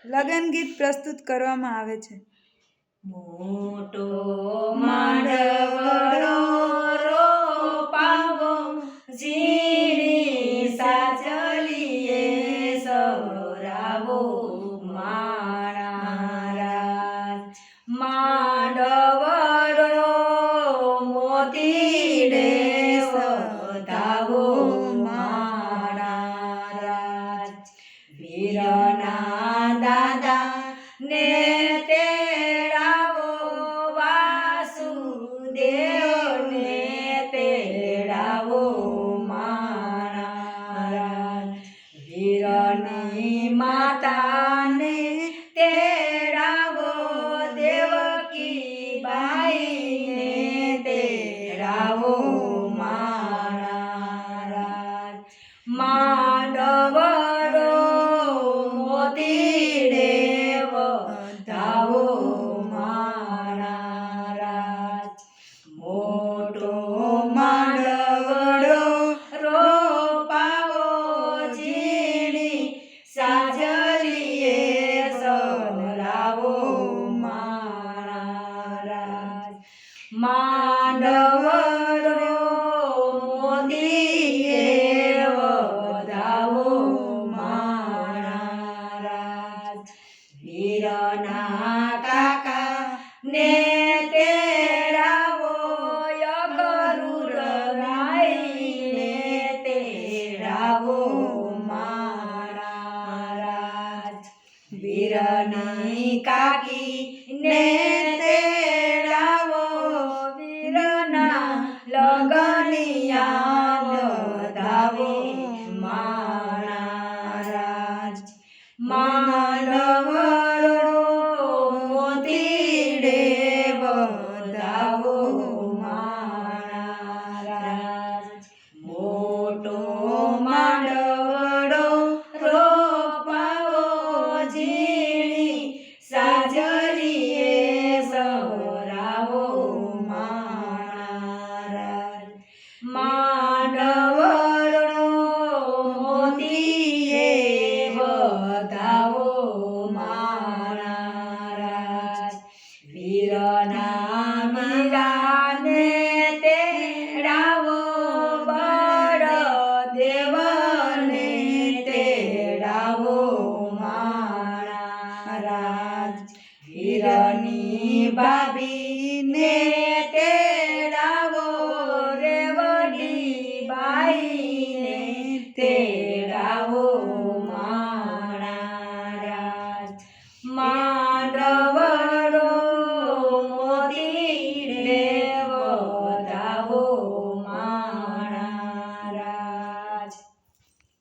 લગન ગીત પ્રસ્તુત કરવામાં આવે છે. મોટો માંડવડો રોપાવો ઝીણી સાચલીએ સરાવો માણા રાજ. માંડવડો મોતીડે વધાવો માણા રાજ. વીરના દાદા ને તેડાવો વાસુદેવને તેડાવો માણા રાજ. વીરની માતાને તેડાવો દેવકી બાઈને તેડાવો માણા રાજ. માંડવડો મોતીડે વધાવો માણા રાજ. મોટો માંડવડો રોપાવો ઝીણી સાજલીએ સરાવો માણા રાજ. માંડવડો મોતીએ વધાવો માણા રાજ. વીરના કાકા ને તેડાવો ગરુડ રાઈને તેડાવો માણા રાજ. વીરની કાકી ને તેડાવો વીરના લગનિયા વધાવો માણા રાજ. માંડવડો મોતીડે વધાવો માણા રાજ. મોટો માંડવડો રોપાવો ઝીણી સાજલીએ સરાવો માણા રાજ. માંડવડો મોતીએ વધાવો માણા રાજ. વીરના મીરાને તેડાવો બળદેવને તેડાવો માણા રાજ. વીરની ભાભી